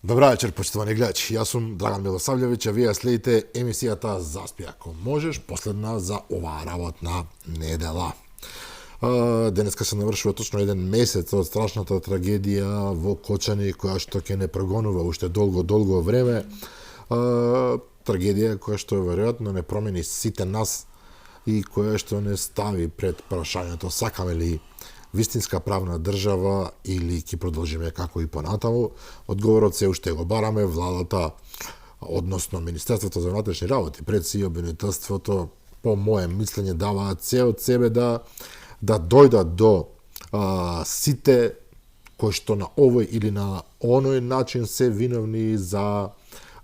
Добра вечер, почитувани гледачи. Јас сум Драган Милосављевиќ, а вие следите емисијата Заспи ако можеш, последна за оваа работна недела. Денеска се навршува точно еден месец од страшната трагедија во Кочани, која што ќе не прогонува уште долго време. Трагедија која што веројатно не промени сите нас и која што не стави пред прашањето сакаме ли вистинска правна држава или ќе продолжиме како и понатаму. Одговорот се уште го бараме. Владата, односно Министерството за внатрешни работи, пред си обвинителството, по моје мислење, даваат се од себе да дојдат до сите кои што на овој или на оној начин се виновни за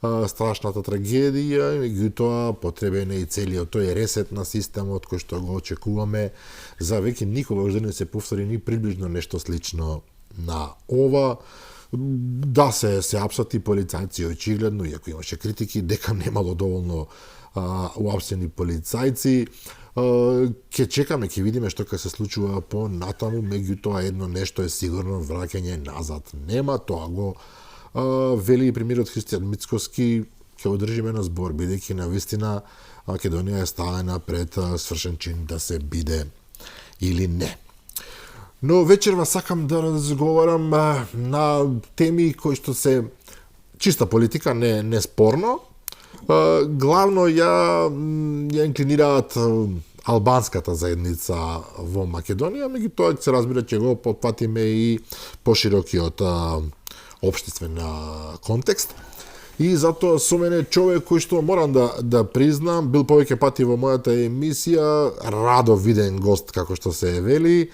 страшната трагедија, меѓутоа потребен е и целиот тој ресет на системот кој што го очекуваме за веќе никогаш да не се повтори ни приближно нешто слично на ова. Да се апсати полицајци очигледно, иако имаше критики дека немало доволно уапсени полицајци. Ќе чекаме, ќе видиме што ќе се случува по натаму, меѓутоа едно нешто е сигурно, враќање назад нема, тоа го вели и премиерот Христијан Мицкоски. Ќе одржиме на збор, бидејќи навистина Македонија е ставена пред свршен чин да се биде или не. Но вечерва сакам да разговарам на теми кои што се чиста политика, не спорно. Главно ја инклинираат албанската заедница во Македонија, меѓутоа се разбира ќе го потпатиме и поширокиот општествен контекст. И затоа со мене човек кој што морам да признам, бил повеќе пати во мојата емисија, радо виден гост како што се вели,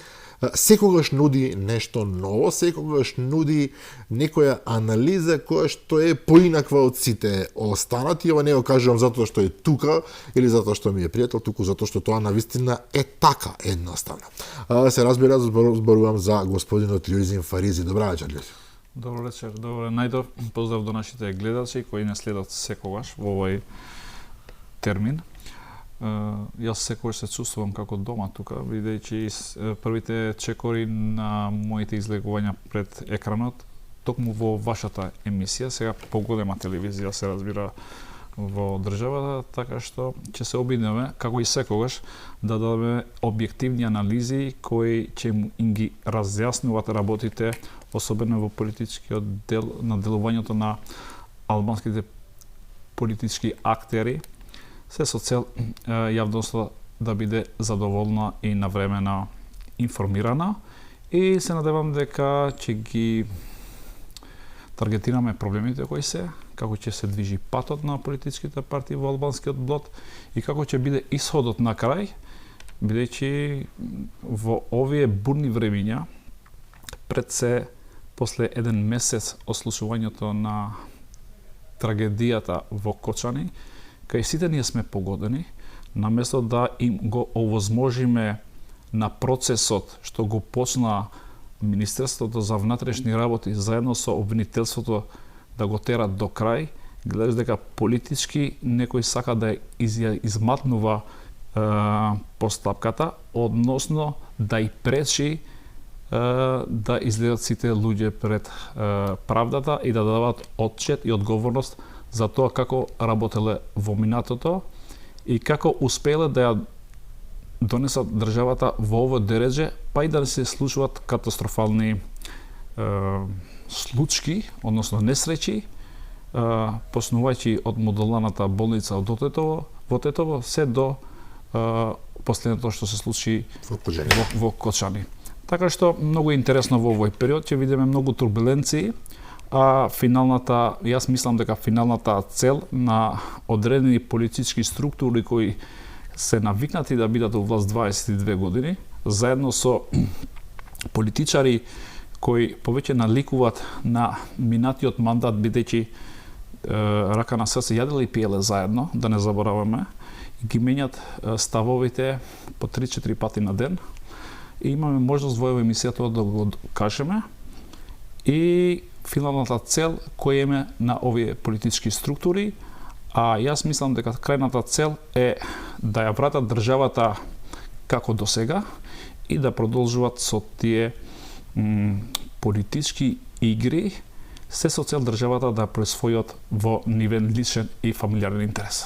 секогаш нуди нешто ново, секогаш нуди некоја анализа која што е поинаква од сите останати. Ова не го кажувам затоа што е тука или затоа што ми е пријател, туку затоа што тоа навистина е така едноставно. Се разбира, зборувам за господинот Љујзин Фаризи. Добра вечер, Љујзин. Добро вечер, добро. Најдов поздрав до нашите гледачи кои не следат секогаш во овој термин. Јас секогаш се чувствувам како дома тука, бидејќи првите чекори на моите излегувања пред екранот токму во вашата емисија, сега поголема телевизија се разбира во државата, така што ќе се обидеме, како и секогаш, да дадеме објективни анализи кои ќе им ги разјаснуваат работите, особено во политичкиот дел на делувањето на албанските политички актери, се со цел јавноста да биде задоволна и навремено информирана, и се надевам дека ќе ги таргетираме проблемите кои се, како ќе се движи патот на политичките партии во албанскиот блок и како ќе биде исходот на крај, бидејќи во овие бурни времиња, пред се после еден месец од случувањето на трагедијата во Кочани, кај сите ние сме погодени, наместо да им го овозможиме на процесот што го почна Министерството за внатрешни работи заедно со обвинителството да го терат до крај, гледаш дека политички некој сака да изматнува постапката, односно да и пречи да излезат сите луѓе пред правдата и да дават отчет и одговорност за тоа како работеле во минатото и како успееле да ја донесат државата во ово дередже, па и да се случуваат катастрофални случаи, односно несреќи, почнувајќи од модуларната болница во Тетово, се до последното што се случи во Кочани. Така што многу интересно во овој период ќе видиме многу турбуленции, а јас мислам дека финалната цел на одредени политички структури кои се навикнати да бидат во власт 22 години, заедно со политичари кои повеќе наликуваат на минатиот мандат, бидејќи рака на срце јаделе и пиеле заедно, да не забораваме, и ги менјат ставовите по 3-4 пати на ден. И имаме можност во емисијата да го кажеме и финалната цел која е на овие политички структури, а јас мислам дека крајната цел е да ја вратат државата како до сега и да продолжуваат со тие политички игри се со цел државата да присвојат во нивен личен и фамилиарен интерес.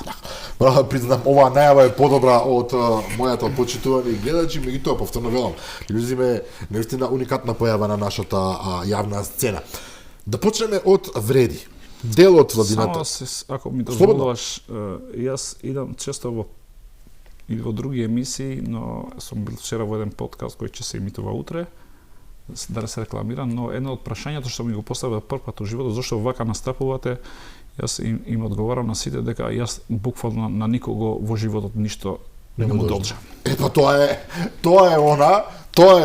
Морам да признам, оваа најава е подобра од мојата почитувани гледачи, меѓутоа повторно велам, илюзиме наистина уникатна појава на нашата јавна сцена. Да почнеме од вреди. Дел од владината. Само ако ми дозволуваш, јас идам често и во други емисии, но сум бил вчера во еден подкаст кој ќе се емитува утре, да не се рекламирам, но едно од прашањето што ми го поставија прв пат во животот, зашто вака настапувате, јас им одговарам на сите дека јас буквално на никого во животот ништо не му должам. Па тоа е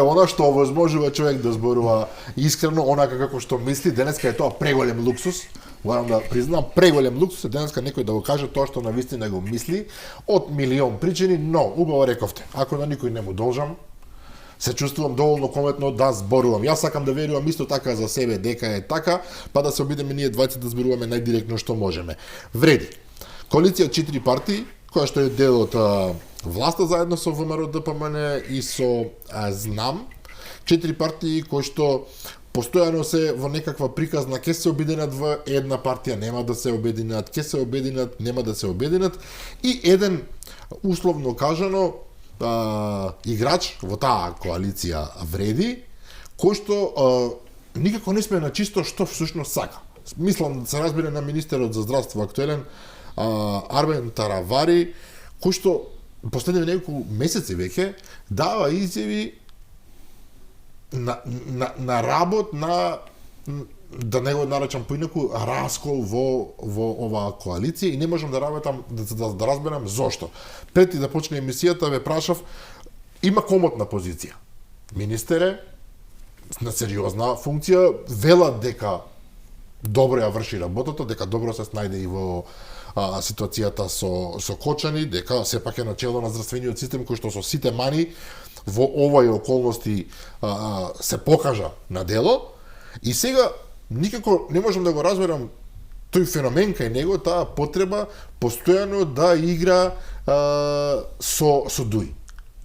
она што овозможува човек да зборува искрено, онака како што мисли. Денеска е тоа преголем луксус. Морам да признам, преголем луксус е денеска некој да го каже тоа што навистина го мисли од милион причини, но убаво рековте, ако на никој не му должам, се чувствувам доволно кометно да зборувам. Јас сакам да верувам исто така за себе дека е така, па да се обидеме ние двајца да зборуваме најдиректно што можеме. Вреди. Коалиција 4 партии, која што е дел од власта заедно со ВМРО ДПМН и со Знам, 4 партии кои што постојано се во некаква приказна, ке се обединат во една партија, нема да се обединат, ке се обединат, нема да се обединат, и еден, условно кажано, играч во таа коалиција Вреди, кој што никако не сме на чисто што всушност сака. Мислам да се разбере на министерот за здравство актуелен Арбен Таравари, кој што последните неколку месеци веќе дава изјави на работ на, да не го наречам поинаку, раскол во оваа коалиција, и не можам да работам да разберам зошто. Пред да почне емисијата ве прашав, има комотна позиција. Министер е на сериозна функција, велат дека добро ја врши работата, дека добро се снајде и во ситуацијата со Кочани, дека сепак е начело на здравствениот систем кој што со сите мани во овај околности се покажа на дело, и сега никако не можам да го разберам тој феномен кај него, таа потреба постојано да игра со Дуј.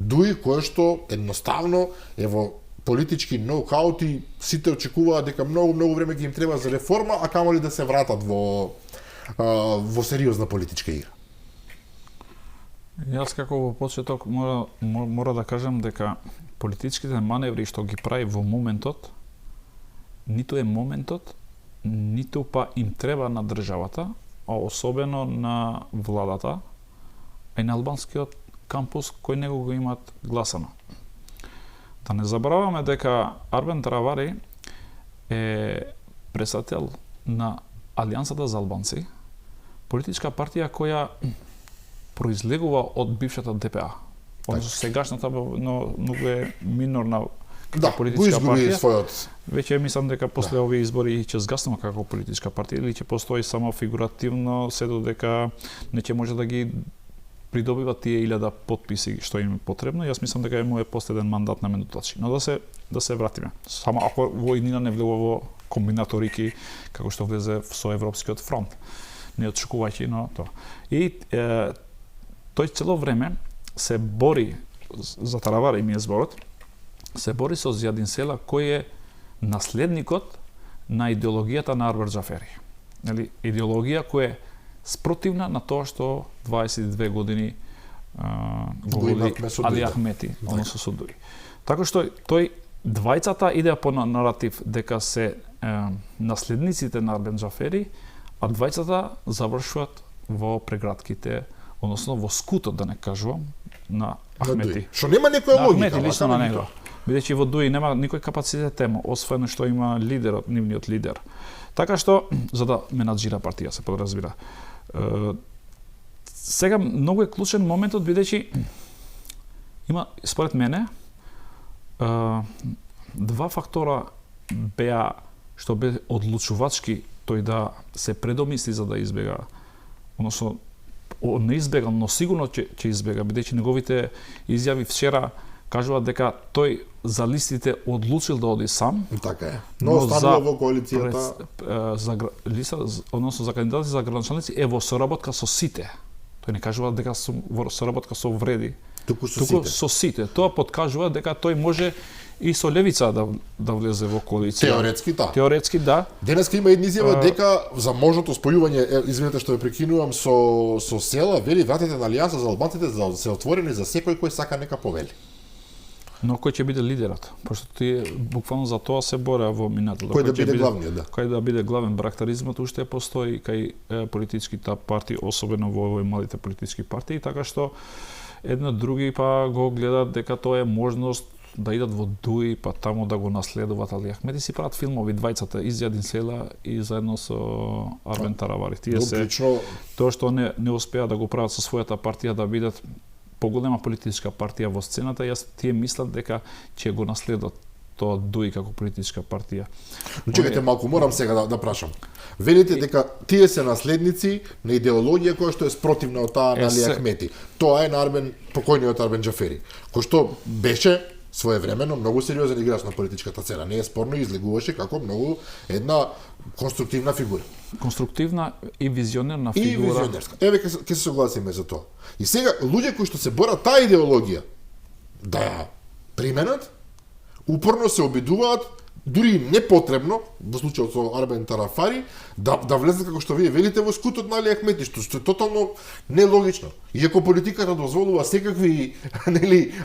Дуј кој што едноставно е во политички ноукаут и сите очекуваат дека многу време ќе им треба за реформа, а камоли да се вратат во сериозна политичка игра. Јас како во почеток мора да кажам дека политичките маневри што ги прави во моментот, ниту е моментот, ниту па им треба на државата, а особено на владата, а и на албанскиот кампус кој него го имат гласано. Да не забораваме дека Арбен Таравари е председател на Алијансата за албанци, политичка партија која произлегува од бившата ДПА. Односно сегашната, но многу е минорна политичка партија. Својот. Веќе мислам дека после овие избори ќе згаснува како политичка партија или ќе постои само фигуративно, се додека не ќе може да ги придобива тие 1000 потписи што им е потребно. Јас мислам дека му е последен мандат на минутачи. Но да се вратиме. Само ако во иднина не влегува во комбинаторики како што влезе со Европскиот фронт. Не очекувајќи, но тоа. И тој цело време се бори, за Таравари ми е зборот, се бори со Зијадин Села, кој е наследникот на идеологијата на Арбер Џафери. Идеологија која е спротивна на тоа што 22 години го води Али Ахмети, односно со Дуј. Така што тој двајцата идеа по наратив дека се наследниците на Арбен Џафери, а двајцата завршуваат во прегратките, односно во скутот, да не кажувам, на Ахмети. Што нема некоја логика. Ахмети лично на него. Бидејќи во Дуј нема никој капацитет тема, освен што има лидерот, нивниот лидер. Така што, за да менаџира партија, се подразбира. Сега многу е клучен моментот, бидејќи има, според мене, два фактора беа што бе одлучувачки тој да се предомисли за да избега, односно не избега, но сигурно ќе избега, бидејќи неговите изјави вчера кажуваат дека тој за листите одлучил да оди сам. Така е. Но останува во коалицијата. За листа, односно за кандидати за градоначалници е во соработка со сите. Тој не кажува дека во соработка со вреди, туку со сите. Тоа подкажува дека тој може и со левица да влезе во коалиција. Теоретски да. Денеска има една изјава дека за можното спојување, извинете што ве прекинувам, со села, вели вратите на алијанса за албанците се отворени за секој кој сака нека повели. Но кој ќе биде лидерот? Пошто тие буквално за тоа се бореа во минатото. Кој да биде главниот, да. Кој да биде главен, брактаризмот уште постои кај политичките партии, особено во овој малите политички партии, така што едно други па го гледат дека тоа е можност да идат во ДУИ, па таму да го наследуваат Али Ахмеди, си прават филмови двајцата, Изјадин Села и заедно со Арбен Таравари. Тие се тоа што не успеа да го прават со својата партија да бидат поголема политичка партија во сцената, јас тие мислат дека ќе го наследат тоа ДУИ како политичка партија. Но чекајте малку, морам сега да прашам. Велите дека тие се наследници на идеологија која што е спротивна од таа на Али Ахмеди. Тоа е на покојниот Арбен Џафери, кој што беше своевремено многу сериозен играч на политичката сцена. Не е спорно, излегуваше како многу една конструктивна фигура. Конструктивна и визионерна фигура. И визионерска. Еве ќе се согласиме за тоа. И сега луѓе кои што се борат таа идеологија да ја применат, упорно се обидуваат, дури непотребно, во случајот со Арбен Тарафари, да влезат, како што вие велите, во скутот на Али Ахмеди, што е тотално нелогично. Иако политиката дозволува секакви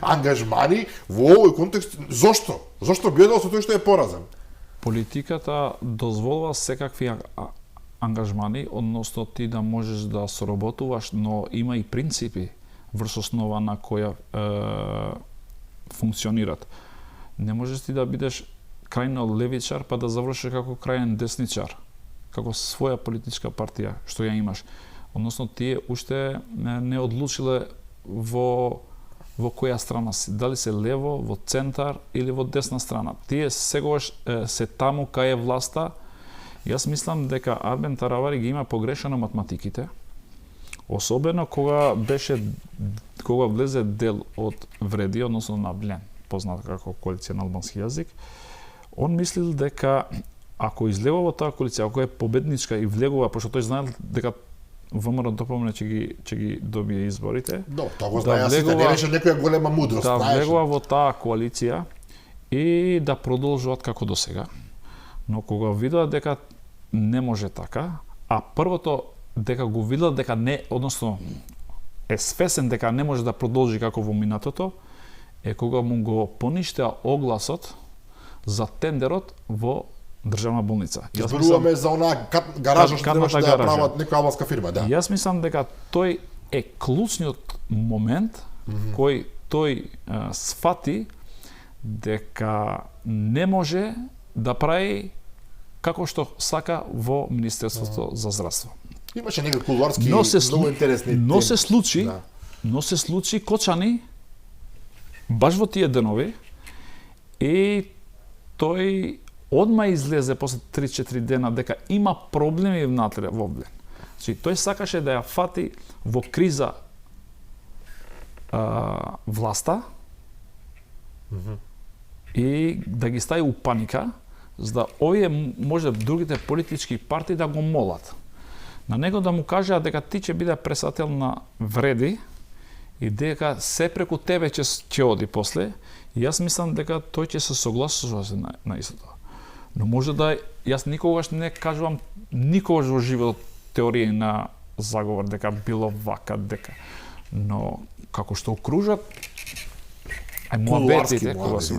ангажмани во овој контекст, зошто? Зошто би одел со тој што е поразен? Политиката дозволува секакви ангажмани, односно ти да можеш да соработуваш, но има и принципи врз основа на која функционират. Не можеш ти да бидеш крајно левичар па да завршиш како крајен десничар, како своја политичка партија што ја имаш. Односно тие уште не одлучиле во која страна си, дали се лево, во центар или во десна страна. Тие сегогаш се таму кај е власта. Јас мислам дека Арбен Таравари ги има погрешено математиките, особено кога влезе дел од вреди, односно на Блен, познат како коалиција на албански јазик. Он мислил дека ако излева во таа коалиција, ако е победничка и влегува, пошто тој знаел дека ВМРО допомне ќе ги добие изборите. Тоа го знаеа сите, не беше некоја голема мудрост. Да влегува во таа коалиција и да продолжуваат како досега. Но кога видат дека не може така, а првото дека го видат дека не, односно е свесен дека не може да продолжи како во минатото, е кога му го поништеа огласот за тендерот во државна болница. Зборуваме за онаа гаража што требаше да прават некоја албанска фирма, да. Јас мислам дека тој е клучниот момент кој тој сфати дека не може да прави како што сака во Министерството за здравство. Имаше некои кулуарски многу интересни теми. Но се случи кочани баш во тие денови и тој одма излезе после 3-4 дена дека има проблеми внатре во Блен. Значи, тој сакаше да ја фати во криза власта и да ги стави у паника, за да овие може другите политички партии да го молат. На него да му кажа дека ти ќе биде пресател на вреди и дека се преку тебе ќе оди после. И јас мислам дека тој ќе се согласува на истото. Но може да јас никогаш не кажувам никогаш во животот теорија на заговор дека било вака, дека. Но како што окружат муабетите кога си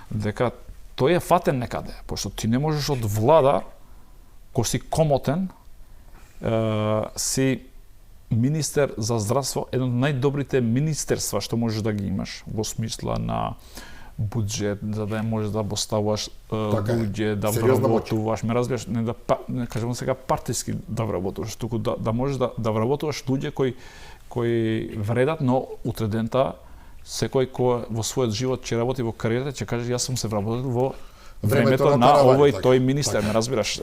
дека тој е фатен некаде, пошто ти не можеш од влада кој си комотен, си министер за здравство, едно од најдобрите министерства што можеш да ги имаш во смисла на буџет, за да можеш да поставуваш луѓе, да вработуваш, ме разбираш, не кажам сега партиски да вработуваш, туку да можеш да вработуваш луѓе кои вредат, но утре дента секој кој во својот живот ќе работи во кариерата ќе каже јас сум се вработил во времето на овој тој министер, ме разбираш,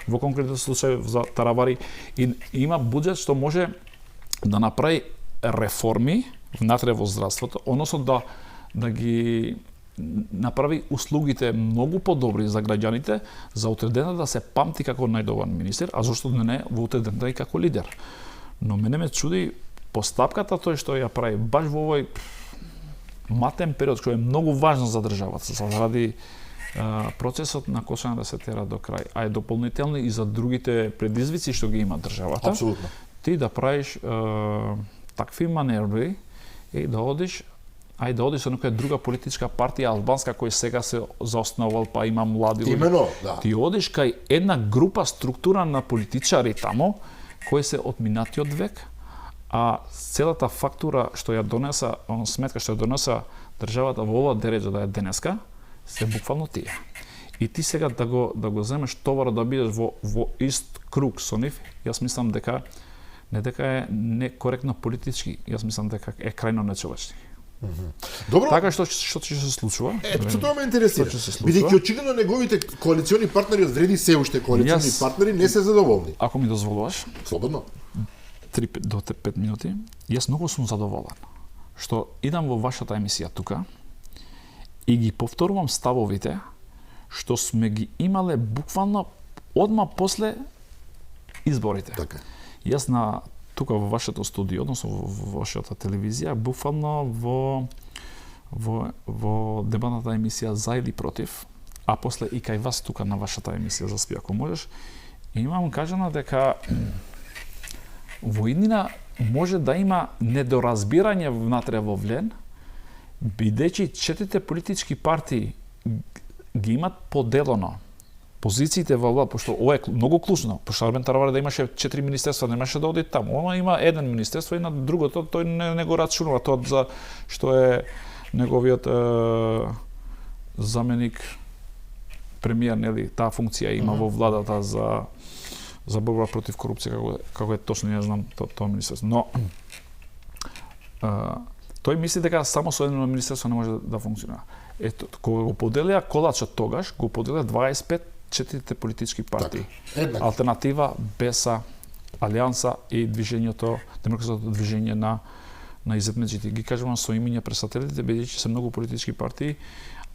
во конкретен случај за Таравари и има буџет што може да направи реформи внатре во здравството, односно да ги направи услугите многу подобри за граѓаните, за утре дена да се памти како најдобар министер, а зошто не во утре дена и како лидер. Но мене ме чуди постапката тој што ја прави баш во овој матен период кој е многу важен за државата, заради процесот на кошање да се тера до крај, а е дополнително и за другите предизвици што ги има државата. Апсолутно. Ти да правиш такви маневри и да одиш со некоја друга политичка партија албанска која сега се заосновал, па има млади луѓе. Имено, да. Ти одиш кај една група структура на политичари тамо кои се од минатиот век, а целата фактура што ја донеса, сметка што ја донеса државата во ова дереџа да е денеска, се буквално тие. И ти сега да го земеш товарот да бидеш во ист круг со нив, јас мислам дека не дека е некоректно политички, јас мислам дека е крајно нечовечни. Добро. Така што ќе се случува? Ето тоа ме интересира. Бидејќи очигледно неговите коалициони партнери од вреди се уште коалициони партнери не се задоволни. Ако ми дозволуваш, слободно. 3 до 5 минути, јас многу сум задоволен што идам во вашата емисија тука и ги повторувам ставовите што сме ги имале буквално одма после изборите. Така. Јас тука во вашето студио, односно во вашата телевизија, буквално во дебатната емисија за или против, а после и кај вас тука на вашата емисија за спи ако можеш, имам кажано дека во иднина може да има недоразбирање внатре во Влен, бидејќи 4 политички партии ги имат поделено позициите во влада, пошто ова е многу клучно, пошто Армен Таравари да имаше 4 министерства, немаше да оди таму. Она има еден министерство и на другото тој не го рачунува тоа за што е неговиот заменик премиер, нели, таа функција има во владата за борба против корупција, како е точно, не знам тоа министерство. Но тој мисли дека само со едно министерство не може да функционира. Ето, кога го поделија колачот тогаш, го поделија 25 политички партии. Така, Алтернатива, БЕСА, Алијанса и движењето, демократското движење на изетмеджите. Ги кажувам со имиња пресателите, бидејќи се многу политички партии,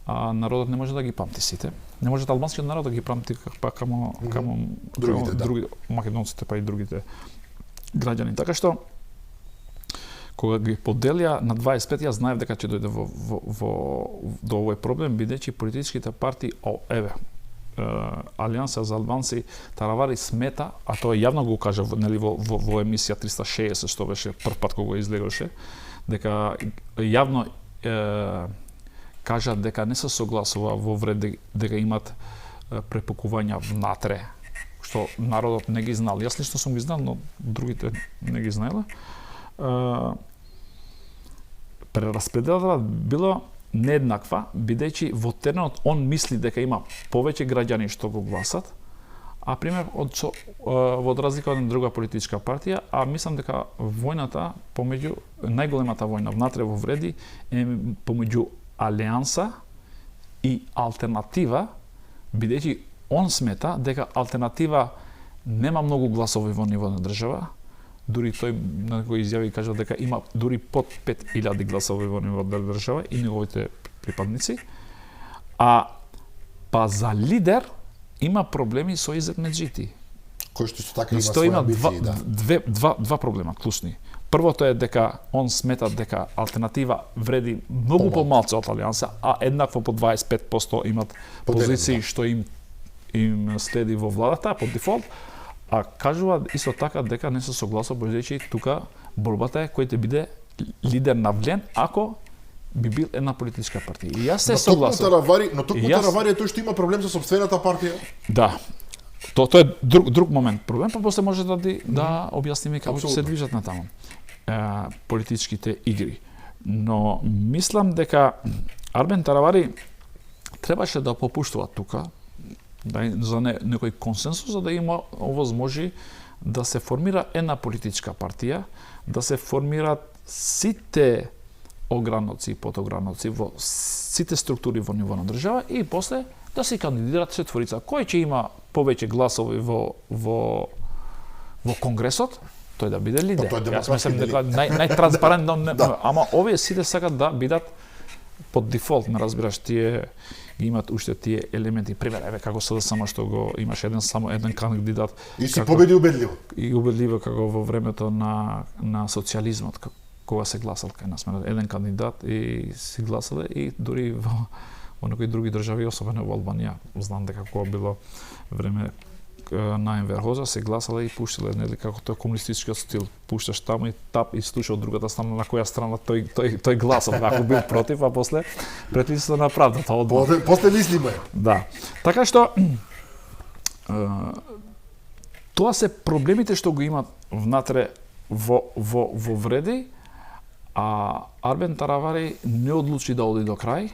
а народот не може да ги памти сите. Не може албанскиот народ да ги памти па камо другите, македонците па и другите граѓани. Така што кога ги поделија на 25, јас знаев дека ќе дојде до овој проблем, бидејќи политичките партии, Алијанса за албанци, Таравари смета, а тоа јавно го кажа нели во емисија 360 што беше прв пат кога го излегаше, дека јавно кажа дека не се согласува во вред дека имат препукувања внатре, што народот не ги знал. Јас лично сум ги знал, но другите не ги знаеле. Прераспределата било нееднаква, бидејќи во теренот он мисли дека има повеќе граѓани што го гласат, а пример во разлика од друга политичка партија, а мислам дека војната помеѓу најголемата војна внатре во вреди е помеѓу Алијанса и Алтернатива, бидејќи он смета дека Алтернатива нема многу гласови во ниво на држава. Дури тој на кој изјави и кажа дека има дури под 5000 гласови во ниво на држава и неговите припадници. А па за лидер има проблеми со изетмеджити. Кој што исто така има своји амбиции, да. Два проблема клучни. Првото е дека он смета дека Алтернатива вреди многу помалку од Алијанса, а еднакво по 25% имат позиции што им следи во владата по дефолт. А кажува исто така дека не се согласува, бидејќи тука борбата е кој ќе биде лидер на Влен ако би бил една политичка партија. И јас се согласувам. Но токму Таравари е тој што има проблем со сопствената партија. Да. Тоа е друг момент проблем, па после може да објасниме како се движат на таму политичките игри. Но мислам дека Армен Таравари требаше да попуштува тука, за некој консенсус, за да има овозможи да се формира една политичка партија, да се формираат сите ограноци и подограноци во сите структури во ниво на држава и после да се кандидираат четворица. Кој ќе има повеќе гласови во Конгресот, тој да биде лидер. Јас мислам дека најтранспарентно, ама овие сите сакат да бидат под дефолт, ме разбираш, тие ги имат уште тие елементи. Пример, еве како СДСМ што го имаш само еден кандидат. И си победи убедливо. И убедливо како во времето на социјализмот, кога се гласал кај нас, еден кандидат и си гласале и дури во некои други држави, особено во Албанија, знам дека кога било време на Енвер Хоза се гласале и пуштале, нели како тој комунистичкиот стил, пушташ таму и тап и слуша од другата страна на која страна тој гласал, ако бил против, а после претвистото на правдата одма. После мислиме. Да. Така што тоа се проблемите што го имат внатре во вреди, а Арбен Таравари не одлучи да оди до крај.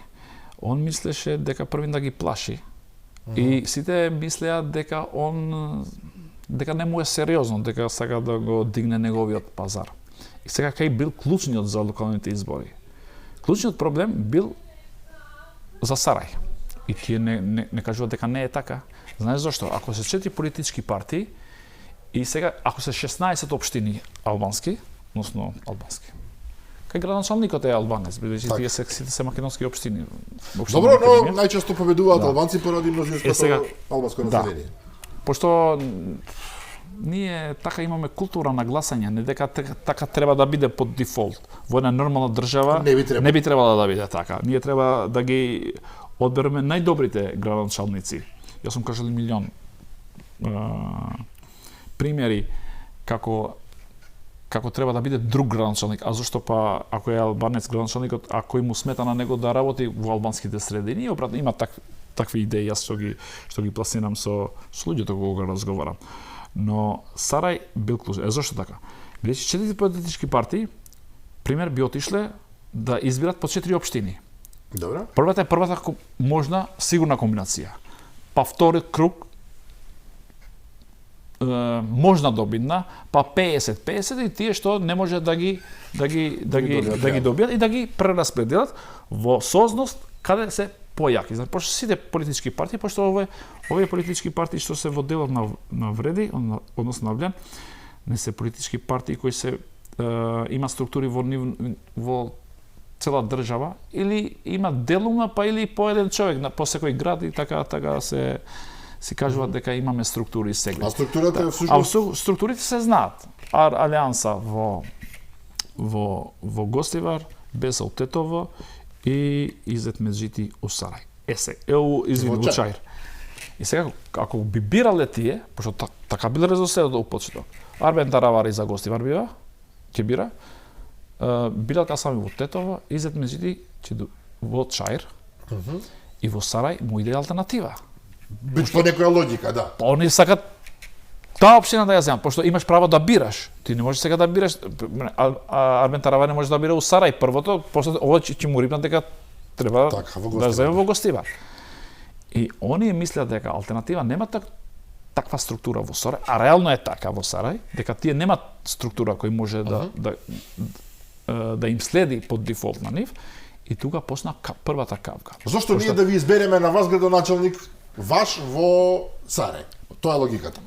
Он мислеше дека првин да ги плаши. И сите мислеа дека не му е сериозно, дека сака да го дигне неговиот пазар. И сега кај бил клучниот за локалните избори. Клучниот проблем бил за Сарај. И тие не кажуваат дека не е така. Знаеш зашто? Ако се 4 политички партии и сега ако се 16 општини албански, односно албански. Кај градоначалникот е албанец, бидејќи тие се македонски општини. Добро, но најчесто победуваат албанци поради мнозинското албанско население. Пошто ние така имаме култура на гласање, не дека така треба да биде под дефолт. Во една нормална држава не би требало да биде така. Ние треба да ги одбереме најдобрите градоначалници. Јас сум кажал милион примери како треба да биде друг градоначалник, а зашто па ако е албанец градоначалникот, ако му смета на него да работи во албанските средини, обратно има такви идеи јас што ги пласирам со луѓето кога разговарам. Но Сарај бил клучен. Зашто така? Бидејќи 4 политички партии, пример би отишле да избират по 4 општини. Добро. Првата можна сигурна комбинација. Па втори круг можна добитна, па 50-50 и тие што не може да ги добијат и да ги прераспределат во созност каде се појаки. Значи, пошто сите политички партии, пошто овие политички партии што се во делот на вреди, односно на влијан, не се политички партии кои се има структури во цела држава или има делума, па или по еден човек по секој град и така се кажуваат дека имаме структури сега. А структурата е всушност? Структурите се знаат. Алијанса во Гостивар, Бесел Тетово и Изет Меджити у Сарај. Во Чаир. И сега, ако би бирале тие, пошто така биле резултатот од почеток, Арбен Таравари за Гостивар ќе бира, Билал Касами во Тетово, Изет Меджити во Чаир и во Сарај му иде алтернатива. По некоја логика, да. Па они сакат таа општина да ја земат, пошто имаш право да бираш. Ти не можеш сега да бираш, Арбен Таравари не може да бира у Сарај првото, после ова ќе му рипнат дека треба да земе во Гостивар. И они мислат дека алтернатива нема таква структура во Сарај, а реално е така во Сарај, дека тие немат структура кој може да им следи под дефолт на нив, и тука почна првата кавка. Зошто ние да ви избереме на вас градоначалник ваш во Сарај? Тоа е логиката.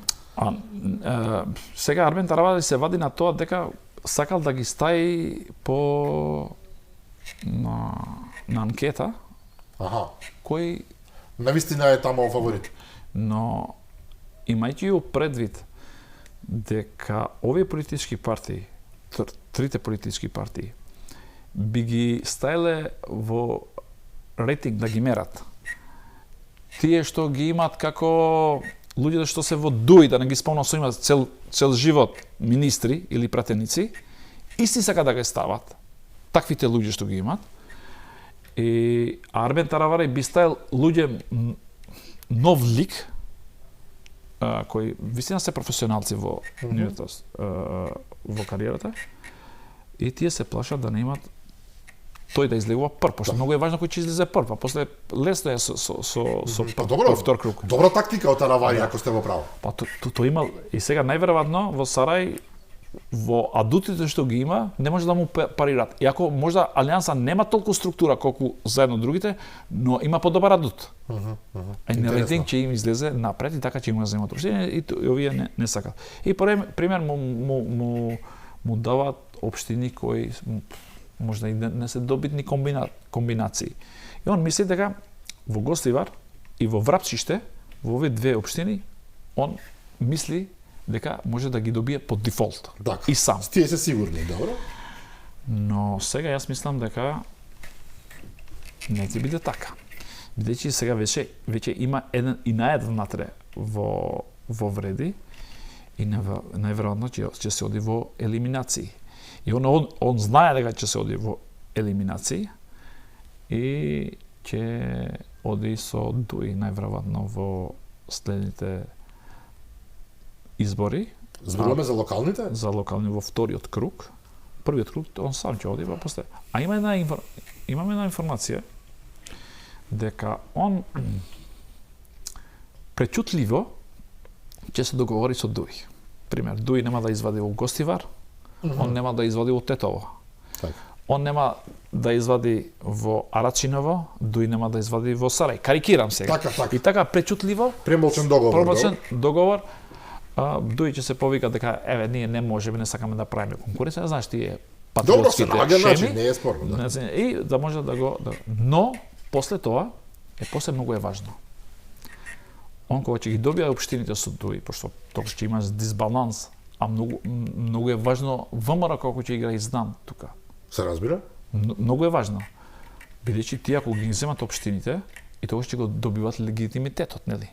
Сега Арбен Таравари се вади на тоа дека сакал да ги стаи на анкета. Кој навистина е таму фаворит. Но имајќи го предвид дека овие политички партии, трите политички партии, би ги стаиле во рейтинг да ги мерат. Тие што ги имаат како луѓето што се во ДУИ, да не ги спомнам, со имаат цел живот министри или пратеници, исти сака да ги стават таквите луѓе што ги имаат. И Арбен Таравари би ставил луѓе нов лик, кои вистина се професионалци во кариерата, и тие се плашат да не имат тој да излегува прв, пошто многу е важно кој ќе излезе прв, а после лесно е со втор круг. Добра тактика од Таравари, ако сте во право. Па тоа има и сега најверојатно во Сарај во адутите што ги има, не може да му парират. Иако можда Алијанса нема толку структура колку заедно другите, но има подобар адут. И на рейтинг ќе им излезе напред и така ќе им земат општини и овие не сакат. И пример му даваат општини кои можда и не се добитни комбинации. И он мисли дека во Гостивар и во Врапчиште, во овие две општини, он мисли дека може да ги добие по дефолт. Така. И сам. Тие се сигурни, добро? Но сега јас мислам дека не ќе биде така. Бидејќи сега веќе има еден и наеден внатре во вреди и најверојатно ќе се оди во елиминации. И он знае дека ќе се оди во елиминации и ќе оди со Дуи најверојатно во следните избори. Зборуваме за локалните? За локални во вториот круг. Првиот круг он сам ќе оди, па после. А имаме една информација дека он пречутливо ќе се договори со Дуи. Пример, Дуи нема да извади во Гостивар, он нема да извади во Тетово. Така. Он нема да извади во Арачиново, Дуи нема да извади во Сарај. Карикирам сега. Така. И така пречутливо, Премолчен договор. Дуи ќе се повика дека еве ние не можеме, не сакаме да правиме конкуренција, знаеш тие Добро се патриотските наѓа начин, шеми. не е спорно, да. И да може да го но после тоа после многу е важно. Он кога ќе ги добија општините со Дуи, пошто тоа ќе има дисбаланс, а многу е важно ВМРО како ќе игра издан тука. Се разбира? Многу е важно. Бидејќи тие ако ги земат општините, и тогаш ќе го добиват легитимитетот, нели?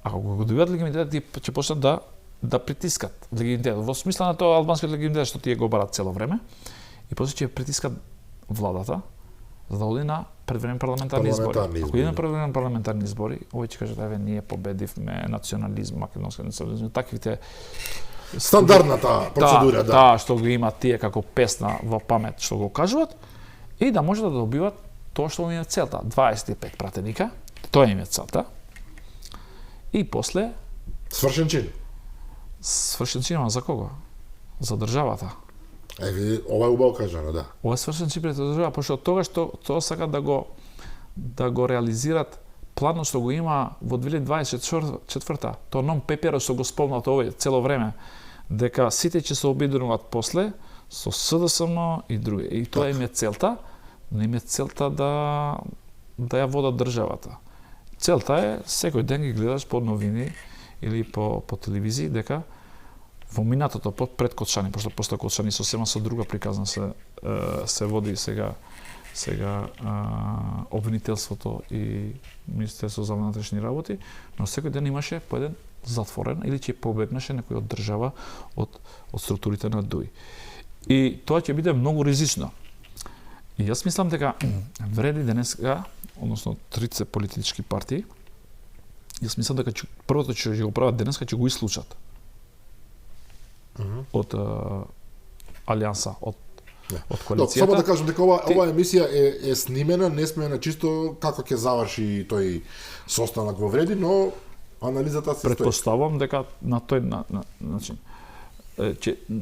Ако го добиват легитимитетот, тие ќе почнат да притискат легитимитетот. Во смисла на тоа албанскиот легитимитет што тие го барат цело време, и после ќе притискат владата за да оди на предвремен парламентарни избори. Ако иде на предвремен парламентарни избори, овој ќе кажат еве ние победивме национализм, македонски национализм, таквите стандардната процедура, да. Таа што го има тие како песна во памет што го кажуваат и да може да добиват тоа што им е целта, 25 пратеника, тоа им е целта. И после свршен чин. Свршен чин за кого? За државата. Еве, ова е убаво кажано, да. Ова е свршен чин пред држава, пошто тогаш тоа сака да го реализират планот што го има во 2024, тоа non-paper што го спомнат овој цело време, дека сите ќе се обединуваат после со СДСМ и други. И тоа им е целта, но им е целта да ја водат државата. Целта е секој ден ги гледаш по новини или по телевизија дека во минатото пред Кочани, пошто после Кочани сосема со друга приказна се води сега обвинителството и Министерство за внатрешни работи, но секој ден имаше по еден затворен или ќе побегнеше некој од држава од структурите на Дуи. И тоа ќе биде многу ризично. И јас мислам дека вреди денеска, односно 30 политички партии, јас мислам дека првото што ќе го прават денеска ќе го ислучат од алијанса, од коалицијата. Само да кажам дека ова емисија е снимена, не сме чисто како ќе заврши тој состанок во вреди, но анализата се стои. Претпоставувам дека на тој начин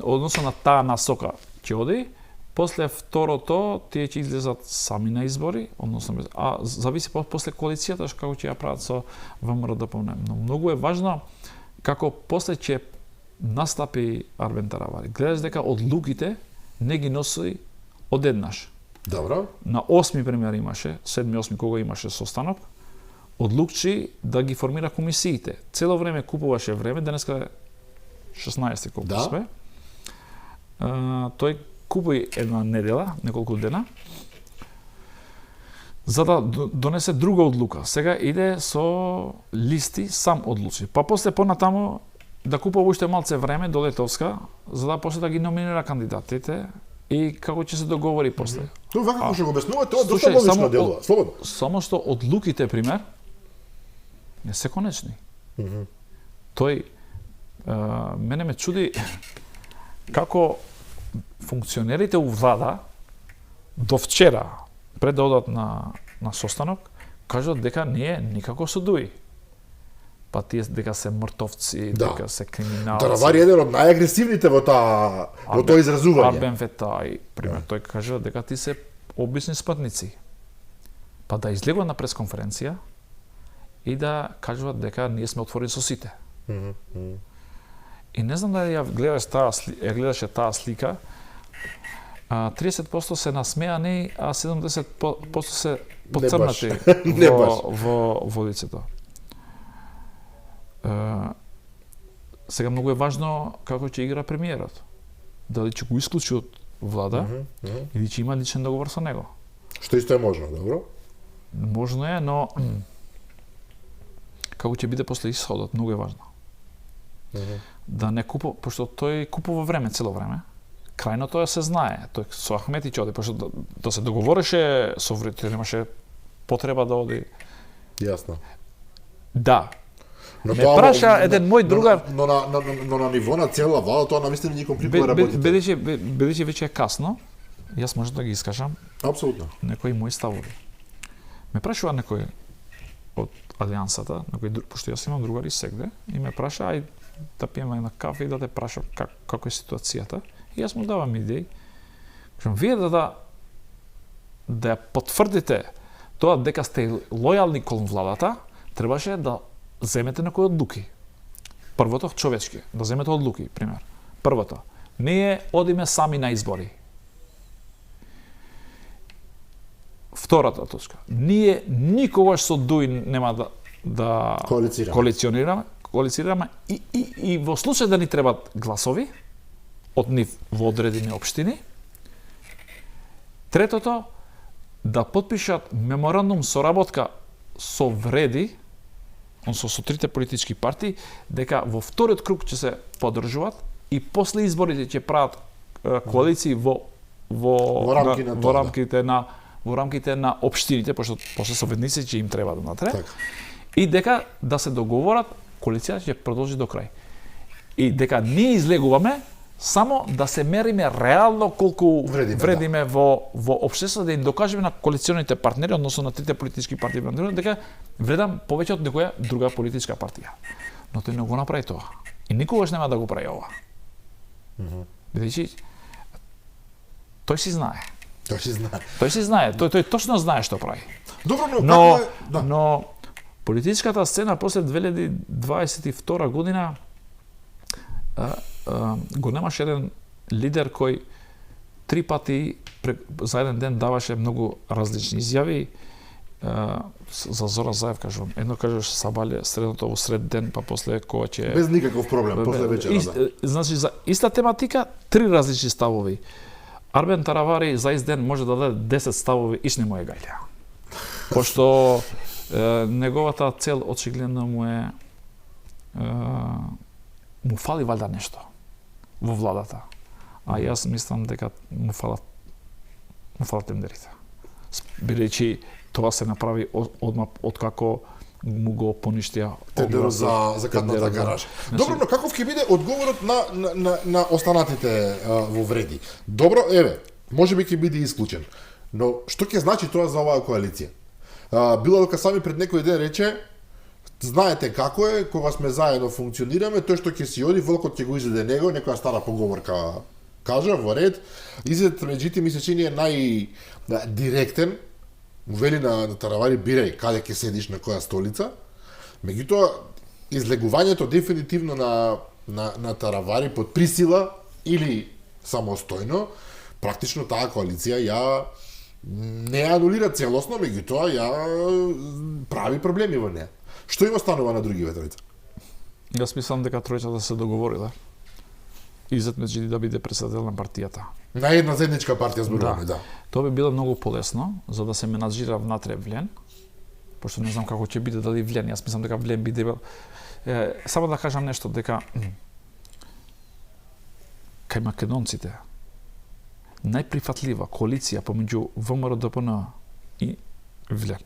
односно на таа насока ќе оди. После второто, тие ќе излезат сами на избори, односно, зависи после коалицијата како ќе ја прават со ВМРО ДПМН. Но многу е важно како после ќе настапи Арбен Таравари. Гледаш дека одлуките не ги носи одеднаш. Добро. На 8 пример имаше, 7-8 кога имаше состанок, одлучи да ги формира комисиите. Цело време купуваше време, денеска е 16 колку сме. Тој купи една недела, неколку дена, за да донесе друга одлука. Сега иде со листи, сам одлучи. Па после понатаму да купува уште малце време до летовска, за да после да ги номинира кандидатите и како ќе се договори после. Тоа како ќе го обяснува, тоа доста логично делува, слободно. Само што одлуките, пример, не се конечни. Тој мене ме чуди како функционерите у влада до вчера, пред да одат на состанок, кажат дека не е никако со Дуи. Па тие дека се мртовци, дека се криминалци. Таравари е еден од најагресивните во тоа изразување. Арбен Ветај, пример, тој кажа дека ти се обични спатници. Па да излегува на пресконференција и да кажуваат дека ние сме отворени со сите. И не знам дали ја гледаше таа слика, 30% се насмеани, а 70% се поцрнати во лицето. Сега многу е важно како ќе игра премиерот. Дали ќе го исклучи од влада или ќе има личен договор со него. Што исто е можно, добро? Можно е, но како ќе биде после исходот, многу е важно. Да не купува, пошто тој купува време цело време. Крајно тоа се знае. Тој со Ахмети ќе оди, пошто да се договореше со вредител, немаше потреба да оди. Јасно. Да. Но ме праша еден мој другар, но на ниво на цела влада тоа навистина ни компликува работите. Бидејќи веќе е касно, јас можам да ги искажам. Апсолутно. Некои мои ставови. Ме прашува некој од Алијансата, пошто јас имам другари сегде, и ме праша, ај да пиеме една кафе и да те прашам како е ситуацијата. И јас му давам идеи. Кажам, вие да ја потврдите тоа дека сте лојални кон владата, требаше да земете некои одлуки. Првото, човечки, да земете одлуки, пример. Првото, ние одиме сами на избори. Втората точка, ние никогаш со ДУИ нема да коалицираме и во случај да ни требат гласови од нив во одредени општини. Третото, да потпишат меморандум соработка со вреди, со трите политички партии, дека во вториот круг ќе се подржуваат и после изборите ќе прават коалиции во рамките на општините, пошто после советници ќе им треба да натре. Так. И дека да се договорат, коалицијата ќе продолжи до крај. И дека ние излегуваме само да се мериме реално колку вредиме во општеството, да им докажеме на коалиционите партнери, односно на трите политички партии, дека вредам повеќе од некоја друга политичка партија. Но тој не го направи тоа. И никогаш нема да го прави ова. Бидејќи тој си знае. Тој точно знае што прави. Добро, но политичката сцена после 2022 година го немаше еден лидер кој 3 пати за еден ден даваше многу различни изјави. За Зоран Заев кажувам, едно кажеш сабале средното во сред ден, па после кога ќе без никаков проблем после вечера. Значи за иста тематика 3 различни ставови. Арбен Таравари за ист ден може да даде 10 ставови, иш не му е гајле. Пошто неговата цел очигледно му фали валјда нешто во владата. А јас мислам дека му фалат тендерите. Бидејќи тоа се направи одма откако му го поништија тендерот за кадната гаража. Добро, но каков ќе биде одговорот на останатите во вреди? Добро, еве, можеби ќе биде исклучен. Но што ќе значи тоа за оваа коалиција? Било сами пред некој ден рече, знаете како е, кога сме заедно функционираме, тој што ќе си оди, волкот ќе го изеде него, некоја стара поговорка кажа, во ред. Изедет, меѓутоа, ми се чини е најдиректен, вели на Таравари, бирај каде ќе седиш на која столица. Меѓутоа, излегувањето дефинитивно на Таравари под присила или самостојно, практично таа коалиција ја не ја анулира целосно, меѓутоа ја прави проблеми во неа. Што има станува на другиве тројца? Јас мислам дека тројцата се договориле. Изет Меджиди да биде председател на партијата. На една заедничка партија зборуваме, да. Тоа би било многу полесно, за да се менаџира внатре Влен, пошто не знам како ќе биде, дали Влен, јас мислам дека Влен би дебел. Само да кажам нешто, дека кај македонците најприфатлива коалиција помеѓу ВМРО-ДПН и Влен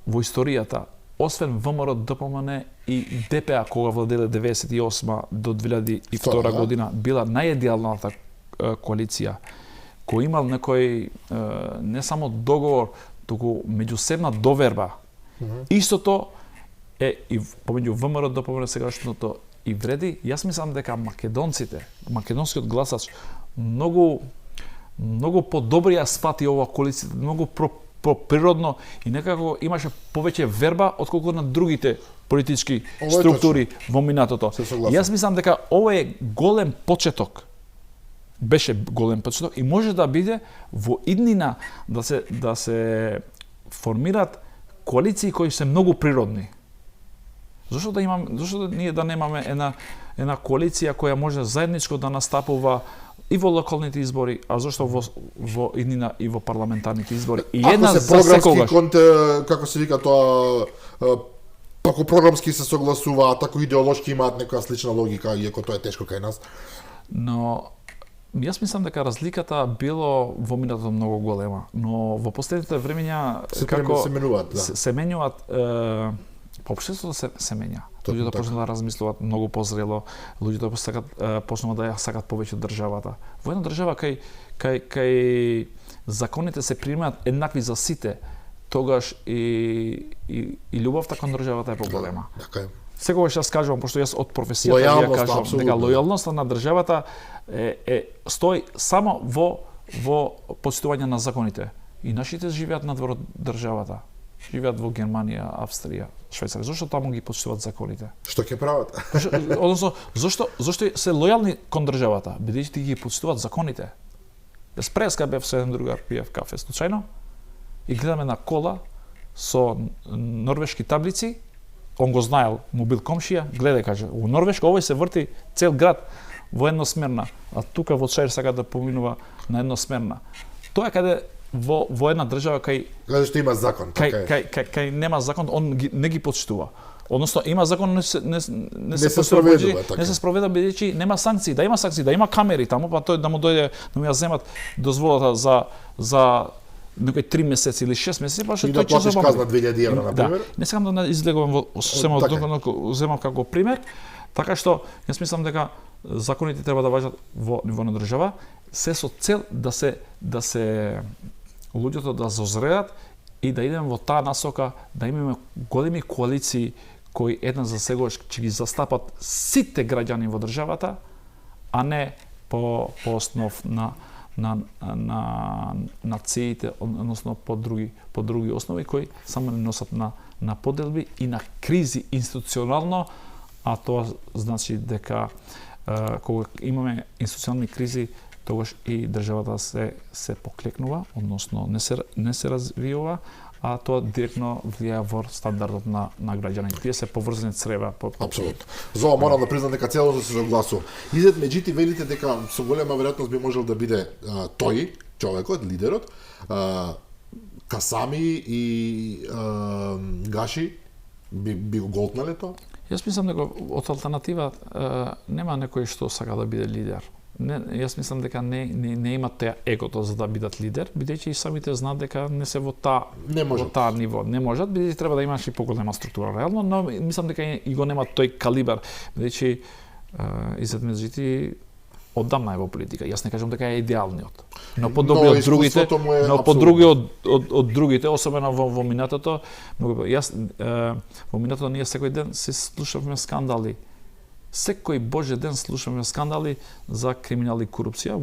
во историјата, освен ВМРО-ДПМН и ДПА кога владеле 98 до 2002 година, била најидеалната коалиција кој имал некој не само договор, туку меѓусебна доверба. Истото е и помеѓу ВМРО-ДПМН сегашното и вреди. Јас мислам дека македонците, македонскиот гласач многу подобро ја сфати ова коалиција, многу природно и некако имаше повеќе верба отколку на другите политички структури во минатото. Јас мислам дека ова е голем почеток беше голем почеток и може да биде во иднина да се формираат коалиции кои се многу природни. Зошто ние да немаме една коалиција која може заедничко да настапува и во локалните избори, а зошто во иднина и во парламентарните избори. И една ако се програмски како се вика тоа, ако програмски се согласуваат, ако идеолошки имаат некоја слична логика, иако тоа е тешко кај нас. Но јас мислам дека разликата било во минатото многу голема, но во последните времења како се менуваат, да. се менјуваат општеството се менја. Луѓето почнаа да размислуваат многу позрело, луѓето почнаа да ја сакат повеќе од државата. Во една држава кај законите се примаат еднакви за сите, тогаш и љубовта кон државата е поголема. Така е. Секогаш јас кажувам, пошто јас од професијата ја кажувам дека лојалноста на државата стои само во почитување на законите. И нашите живеат надвор од државата. Живеат во Германија, Австрија, Швајцарија. Зошто таму ги почитуваат законите? Што ќе прават? Односно, зошто се лојални кон државата, бидејќи ги почитуваат законите? Јас преска бев со еден другар, пиев кафе случајно и гледаме на кола со норвешки таблици. Он го знаел, му бил комшија, гледај, каже, у Норвешка овој се врти цел град во едносмерна, а тука во Шаир сака да поминува на едносмерна. Тоа е каде во една држава кај што има закон, така е. Кај нема закон, он не ги почитува. Односно има закон, не се спроведува, така. Не се спроведа бидејќи нема санкции, да има камери таму, па тој да му дојде да му ја земат дозволата за некои 3 месеци или 6 месеци, па што тој ќе платиш казна 2000 евра на пример. Не сакам да излегувам во сема земам како пример, така што јас мислам дека законите треба да важат во ниво на држава, се со цел да се луѓето да зозреат и да идеме во таа насока, да имаме големи коалиции кои една за сегош ќе ги застапат сите граѓани во државата, а не по основ на нациите, односно по други основи кои само не носат на поделби и на кризи институционално, а тоа значи дека кога имаме институционални кризи, тогаш и државата се поклекнува, односно не се развиува, а тоа директно влијае во стандардот на граѓаните. Тие се поврзани црева. Апсолутно. За ова морам да признам дека целото се согласувам. Изет меѓути велите дека со голема веројатност би можел да биде тој, човекот, лидерот, Касами и Гаши би го голтнале тоа? Јас мислам дека од алтернатива нема некој што сака да биде лидер. Јас мислам дека не имат теа егото за да бидат лидер, бидејќи и самите знаат дека не се во таа ниво. Не можат, бидејќи треба да имаш и поголема структура реално, но мислам дека и го немат тој калибар, бидејќи Изет Меджити оддамна е во политика. Јас не кажам дека е идеалниот. Но подобри од другите, од другите, особено во минатото, јас во минатото ние секој ден се слушавме скандали. Секој божи ден слушаме скандали за криминал и корупција.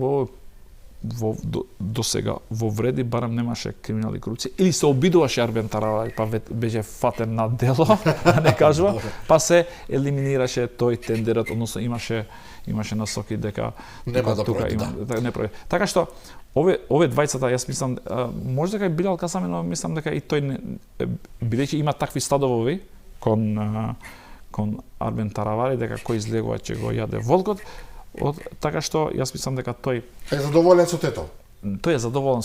До сега во Вреди барем немаше криминал и корупција. Или се обидуваше Арбен Таравали, па беше фатен на дело, не кажува, па се елиминираше тој тендерот, односно имаше насоки дека нема да пројде. Не пројде. Така што овие двајцата, јас мислам, може дека и Билал Касами, но мислам дека и тој бидејќи има такви стадови кон Арбен Таравали, дека кој излегува ќе го јаде волкот, така што јас мислам дека тој е задоволен со Тетово. Тој е задоволен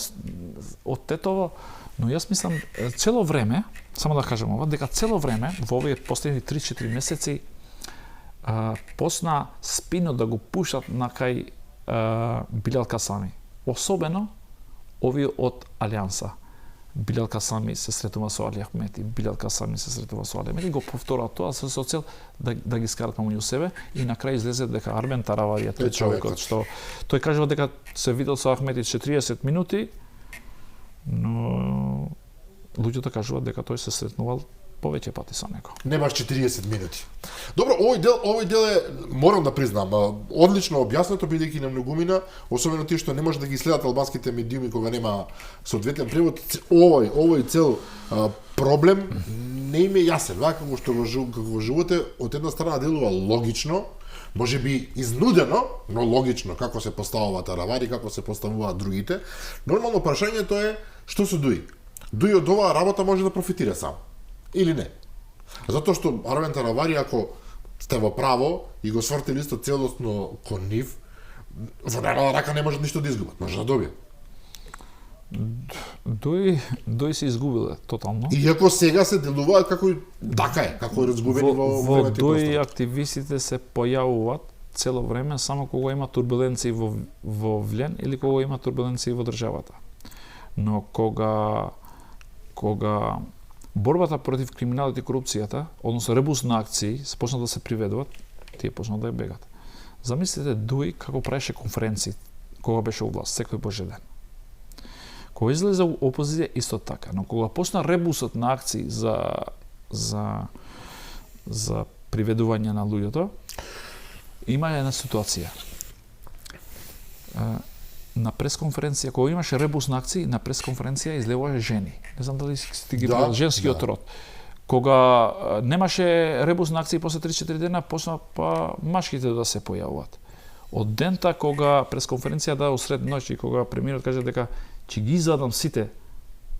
од Тетово, но јас мислам цело време, само да кажам ова, дека цело време во овие последни 3-4 месеци почна спинот да го пушат на кај Билал Касами. Особено овие од Алијанса. Билал Касами се сретува со Али Ахмети, Билал Касами се сретува со Али Ахмети, го повторуваат тоа со цел да ги скарат помеѓу себе и на крај излезе дека Арбен Таравали е тој човекот што тој кажува дека се видел со Ахмети 40 минути, но луѓето кажуваат дека тој се сретнувал повеќе пати со него. Не баш 40 минути. Добро, овој дел е, морам да признам, одлично објаснето, бидејќи на многумина, особено тие што не може да ги следат албанските медиуми кога нема соодветен превод, овој цел проблем не им е јасен. Вака како што го животе, од една страна делува логично, може би изнудено, но логично како се поставуваат аравари, како се поставуваат другите. Нормално прашањето е што се Дуи. Дуи од оваа работа може да профитира сам. Или не? Затоа што Арвен Таравари, ако сте во право и го свртили исто целосно кон нив, во една рака не може ништо да изгубат, може да добијат. Дуи се изгубиле тотално. Иако сега се делуваат како така е, како разгубени во времето и Дуи активистите се појавуваат цело време само кога има турбуленции во влен или кога има турбуленции во државата. Но кога борбата против криминалот и корупцијата, односно ребус на акции, се почна да се приведуваат, тие почна да ја бегат. Замислете Дуи како правеше конференции кога беше у власт, секој божи ден. Кога излезе опозиција исто така, но кога почна ребусот на акции за приведување на луѓето, има една ситуација. На пресконференција, кога имаше ребус на акции, на пресконференција излегуваше жени. Не знам дали сте ги гледали, женскиот род. Кога немаше ребус на акции после 3-4 дена, почна па машките да се појавуваат. Од дента кога пресконференција да усред ноќ и кога премиерот каже дека ќе ги извадам сите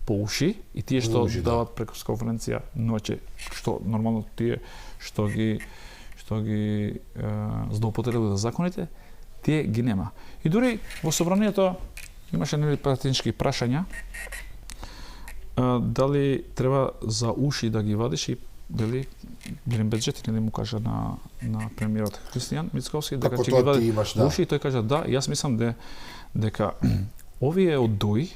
по уши и тие што дават пресконференција ноќе, што нормално тие што ги злоупотребуваат законите, тие ги нема. И дури во собранието имаше нели пратенички прашања дали треба за уши да ги вадиш и дали Билин Беджети нели му кажа на премиерот Христијан Мицковски дека ќе ги вади уши и тој кажа да, јас мислам дека овие од Дуи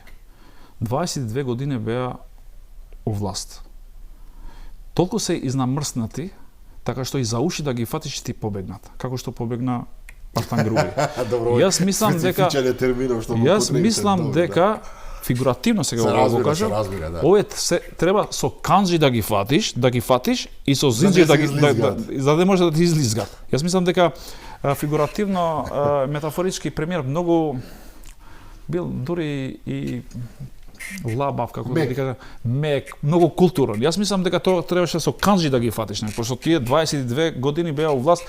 22 години беа у власт. Толку се изнамрснати така што и за уши да ги фатиш ти побегнат. Како што побегна Партан Груби. Јас мислам дека фигуративно сега го кажам. Овие треба со канџи да ги фатиш и со зинџир за да може да ти излизгат. Јас мислам дека фигуративно метафорички премиер многу бил дури и лабав, како да кажа, мек, многу културен. Јас мислам дека тоа требаше со канџи да ги фатиш, пошто тие 22 години беа у власт.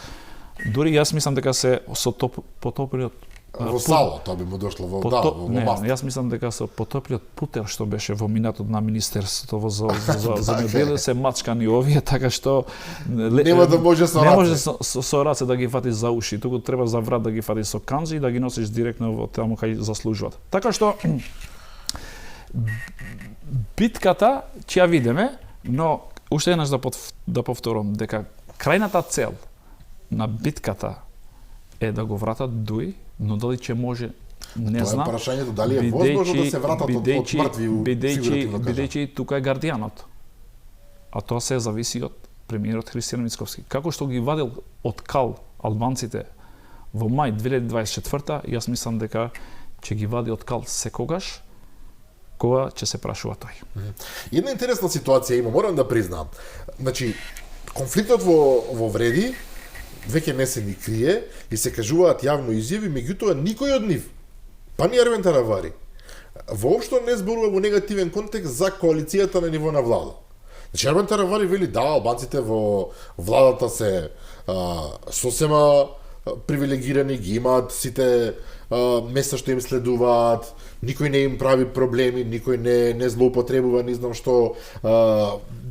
Дури јас мислам дека се со потопилиот во сало, тоа би му дошло во маст. Јас мислам дека со потопилиот путер што беше во минатот на министерството за земјоделие се мачкани овие, така што нема да може со раце. Не може со раце да ги фатиш за уши, туку треба за врат да ги фатиш со канџи и да ги носиш директно во таму кај заслужуваат. Така што битката ќе ја видиме, но уште еднаш да повторам дека крајната цел на битката е да го вратат Дуи, но дали ќе може, не знам. Тоа е прашањето, дали е возможно да се вратат од мртви бидејќи тука е гардијанот. А тоа се зависи од премиерот Христијан Мицковски. Како што ги вадил од кал албанците во мај 2024, јас мислам дека ќе ги вади од кал секогаш кога ќе се прашува тој. Една интересна ситуација има, морам да признам. Значи, конфликтот во Вреди веќе не се ни крие и се кажуваат јавно изјави, меѓутоа никој од нив, па ни Арвен Таравари, воопшто не зборува во негативен контекст за коалицијата на ниво на влада. Значи Арвен Таравари вели да, албанците во владата се сосема привилегирани, ги имаат сите места што им следуваат, никој не им прави проблеми, никој не злоупотребува, не знам што,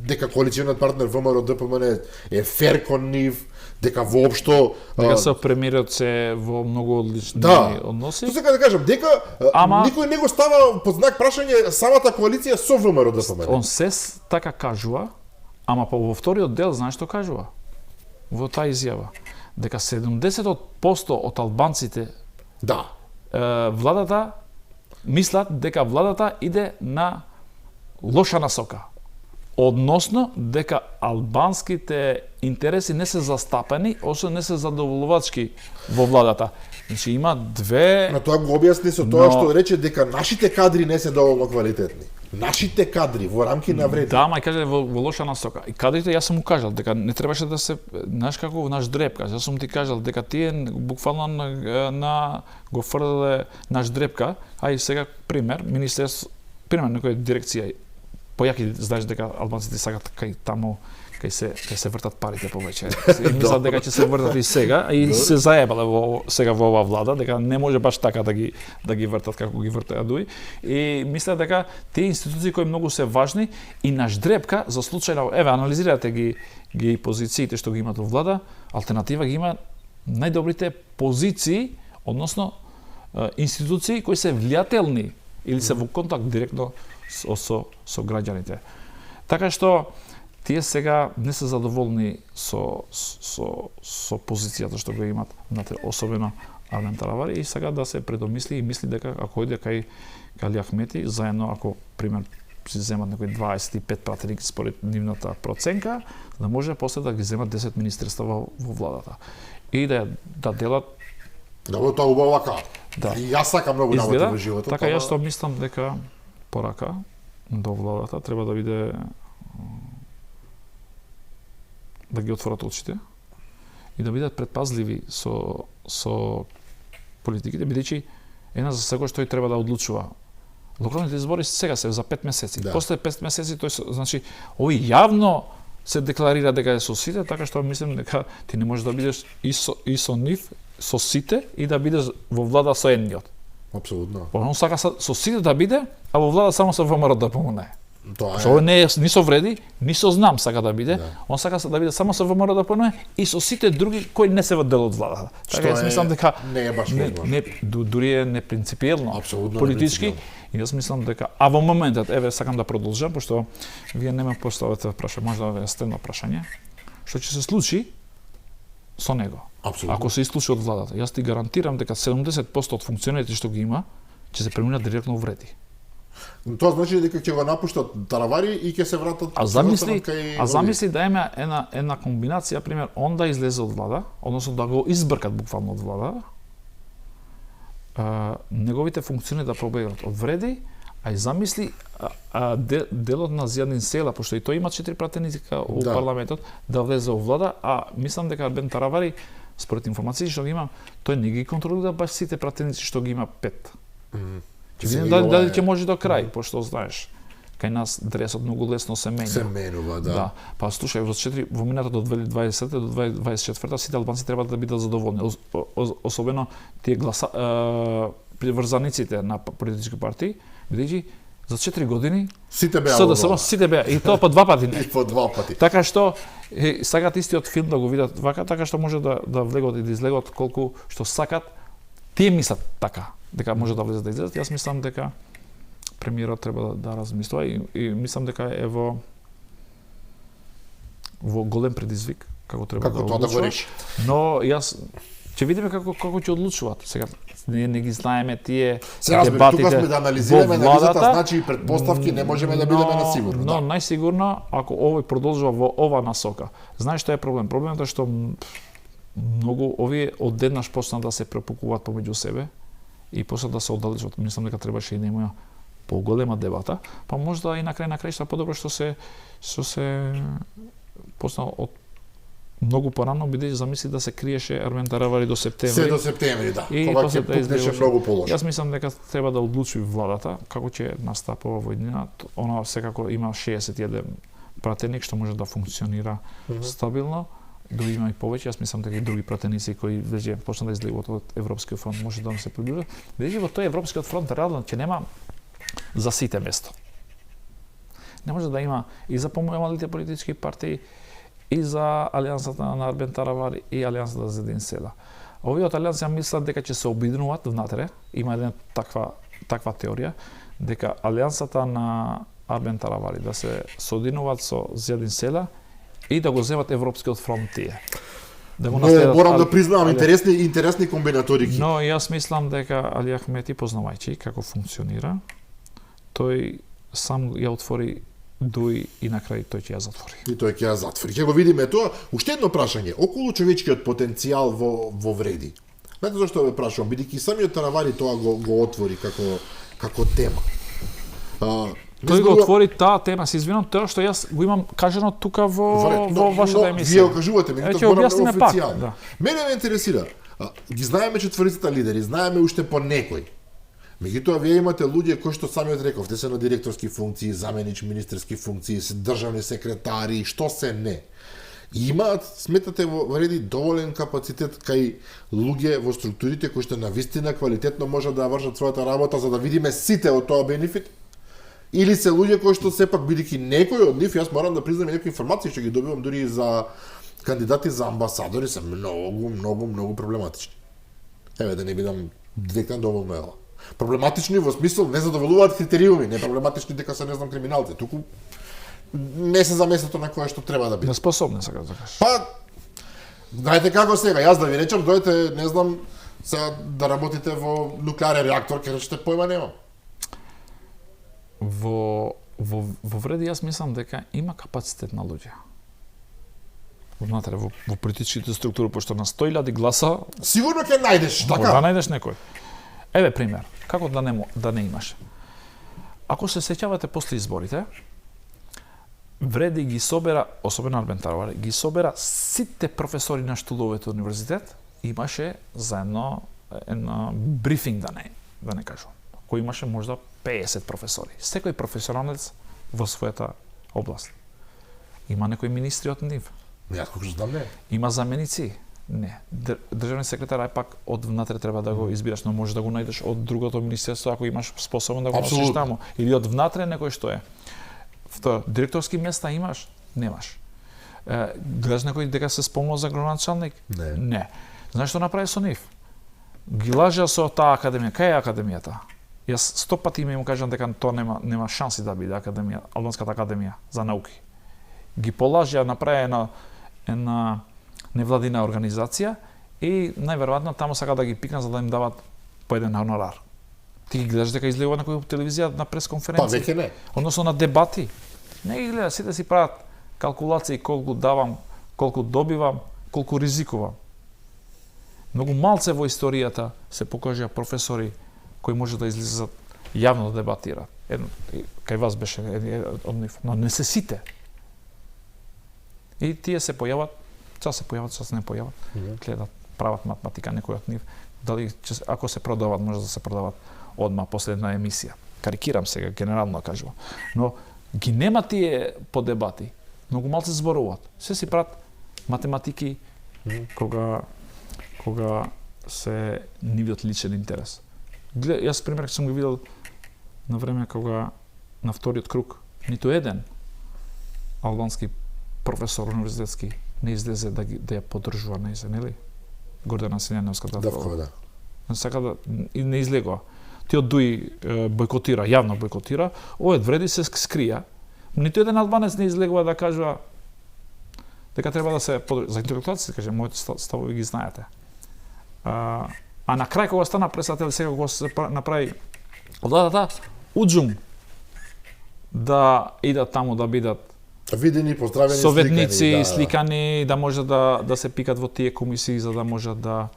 дека коалициониот партнер ВМРО ДПМН е фер кон нив, дека воопшто дека со премиерот се во многу одлични односи. Тоа сакам да кажам, дека никој не го става под знак прашање самата коалиција со ВМРО ДПМН. Он се така кажува, ама во вториот дел знаеш што кажува? Во таа изјава дека 70% од албанците владата мислат дека владата иде на лоша насока. Односно дека албанските интереси не се застапени, освен не се задоволувачки во владата. Значи има две. Но тоа го објасни со тоа што рече дека нашите кадри не се доволно квалитетни. Нашите кадри во рамки на Вреди. Да, ма каже во лоша насока. И кадрите јас сум му кажал дека не требаше да се, знаеш како во наш дрепка. Јас сум ти кажал дека тие буквално на го фрлеле наш дрепка, а и сега пример, министерство, пример некоја дирекција појаки знаеш дека албанците сакат кај таму кај се вртат парите повеќе. И мислат дека ќе се вртат и сега и се заебале сега во оваа влада дека не може баш така да ги вртат како ги вртеа дуи. И мислат дека тие институции кои многу се важни и наш дрепка за случај еве анализирате ги позициите што ги имат во влада, алтернатива ги има најдобрите позиции, односно институции кои се влијателни или се во контакт директно со граѓаните. Така што тие сега не се задоволни со позицијата што го имат, особено Армен Таравари, и сега да се предомисли и мисли дека ако иде кај Али Ахмети, заедно ако пример си земат некои 25 пратеники според нивната проценка, да може после да ги земат 10 министерства во владата. И да делат да тоа убаво вака. Да. И јас сакам многу работи во животот. Така јас што мислам дека порака до владата треба да биде да ги отворат очите и да бидат предпазливи со политиките, бидејќи една за секој што треба да одлучува. Локалните избори сега се за 5 месеци. Да. После 5 месеци тој значи овој јавно се декларира дека е со сите, така што мислам дека ти не можеш да бидеш и со нив, со сите и да бидеш во влада со едниот. Апсолутно. Он сака со сите да биде, а во влада само со ВМРО да помогне. Тоа Што не е ни со вреди, ни со знам сака да биде. Да. Он сака да биде само со ВМРО да помогне и со сите други кои не се во дел од владата. Така јас мислам дека не е баш возможно. Дури е непринципиелно, апсолутно политички. И јас мислам дека во моментот еве сакам да продолжам пошто вие не ме поставате прашање, може да е стено прашање. Што ќе се случи со него? Апсолутно. Ако се исклучи од владата, јас ти гарантирам дека 70% од функционерите што ги има ќе се преминат директно во вреди. Тоа значи дека ќе го напуштат Таравари и ќе се вратат замисли да има една комбинација, пример, он да излезе од влада, односно да го избркат буквално од влада, неговите функционери да пробегнат од вреди, а и замисли делот на Зијадин Села, пошто и тој има 4 пратеници во парламентот, да влезе во влада, а мислам дека Армен Таравари, според информации што ги имам, тој не ги контролира баш сите пратеници што ги има 5. Ќе видиме дали ќе може до крај, пошто знаеш, кај нас дресот многу лесно се менува. Се менува, да. Па слушај, во минатото од 2020 до 2024 сите албанци треба да бидат задоволни, особено тие приврзаниците на политички партии, бидејќи за 4 години сите беа и тоа по 2 пати. И по 2 пати. Така што сакат истиот филм да го видат вака, така што може да влегат и да излегат колку што сакат. Тие мислат така, дека може да влезат да излезат. Јас мислам дека премиерот треба да размислува и мислам дека е во голем предизвик како треба да одлучува. Но јас ќе видиме како ќе одлучуваат. Сега не ги знаеме тие дебатите. Тука сме да анализираме анализата, значи и предпоставки не можеме да бидеме на сигурно. Но најсигурно ако овој продолжува во ова насока. Знаеш што е проблем? Проблемот е што многу овие одеднаш почнаа да се препукуваат помеѓу себе и после да се оддалечат. Мислам дека требаше и да има поголема дебата, па можда и на крајшта подобро што се почна од многу порано, бидејќи замисли да се криеше Армен Таравари до септември. Се до септември, да. И кога ќе пукнеше многу положено. Јас мислам дека треба да одлучи владата како ќе настапува војнина. Она секако има 61 пратеник што може да функционира стабилно. Дури има и повеќе, јас мислам дека и други пратеници кои веќе почна да излегуваат од Европскиот фронт може да се приближат. Бидејќи во тој Европскиот фронт реално ќе нема за сите место. Не може да има и за помалите политички партии, и за алијансата на Армен Таравари, и алијансата за Зијадин Села. Овие од алијанса мислат дека ќе се обединуваат внатре. Има една таква теорија дека алијансата на Армен Таравари да се соединуваат со Зијадин Села и да го земат Европскиот фронт тие. Да го наследат. Морам да признавам интересни комбинаторики. Но јас мислам дека Али Ахмети, познавајќи како функционира, тој сам ја отвори дуи и на крај тој ќе ја затвори. И тој ќе ја затвори. Ќе го видиме тоа. Уште едно прашање, околу човечкиот потенцијал во вреди. Знаете зашто ве прашувам, бидејќи самиот Таравари тоа го отвори како тема. Тој го отвори таа тема, се извинам, тоа што јас го имам кажано тука во вашата емисија. Вие го кажувате, меѓутоа морам официјално. Да. Мене ме интересира. Ги знаеме четворицата лидери, знаеме уште по некој. Меѓутоа, вие имате луѓе кои што самиот реков, те се на директорски функции, заменич министерски функции, се државни секретари, што се не. И имаат, сметате, во вреди доволен капацитет кај луѓе во структурите кои што навистина квалитетно можат да вршат својата работа за да видиме сите од тоа бенефит? Или се луѓе кои што сепак бидејќи некои од нив, јас морам да признам некои информации што ги добивам дури и за кандидати за амбасадори се многу проблематични. Еве да не бидам директен доволно ела. Проблематични во смисол не задоволуваат критериуми, не проблематични дека се не знам криминалци, туку не се за местото на кое што треба да биде. Неспособни сега да кажеш. Па знаете како сега, јас да ви речам дојдете, не знам, сега да работите во нуклеарен реактор, ќе речете појма немам. Во вреди јас мислам дека има капацитет на луѓе. Внатре во политичките структури, пошто на 100.000 гласа Сигурно ќе најдеш, така? Да најдеш некој. Еве пример, како да не имаш. Ако се сеќавате после изборите, вреди ги собера, особено Арбен Тарвари, ги собера сите професори на штуловите универзитет, имаше заедно една брифинг да не кажам, кој имаше можда 50 професори. Секој професионалец во својата област. Има некои министри од нив. Јас колку знам не. Има заменици. Не. Државни секретар ај пак од внатре треба да го избираш, но може да го најдеш од другото министерство ако имаш способен да го носиш таму. Или од внатре некој што е. Втора, директорски места имаш? Немаш. Гледаш некој дека се спомнува за градоначалник? Не. Знаеш што направи со нив? Ги лажа со таа академија. Кај е академијата? Јас 100 пати им кажам дека тоа нема шанси да биде академија, Албанската академија за науки. Ги положија, направи една невладина организација и најверојатно таму сака да ги пикнат за да им дават по еден хонорар. Ти ги гледаш дека излегува некој телевизија на пресконференција. Па веќе не. Односно на дебати. Не ги гледа, сите си прават калкулации колку давам, колку добивам, колку ризикувам. Многу малце во историјата се покажа професори кои може да излезат јавно да дебатираат. Кај вас беше од нив, но не се сите. И тие се појават, се не појават, гледат, прават математика, некој од нив, дали ако се продават, може да се продават одма после една емисија. Карикирам сега, генерално кажувам. Но ги нема тие по дебати. Многу малце зборуваат. Се си прават математики кога се нивиот личен интерес. Јас пример сум го видел на време кога на вториот круг ниту еден албански професор универзитетски не излезе да ја поддржува нејзе, нели? Гордана Синјановската. Да. Сака да и не излегува. Тиот Дуи бойкотира, јавно бойкотира, овој вреди се скрија. Ниту еден албанец не излегува да кажува дека треба да се за интелектуалците, кажем, моите ставови ги знаете. А на крај кога стана председател, сега кога се направи владата, уџум да идат таму да бидат видени, поздравени, советници, сликани, да може да се пикат во тие комисии за да може да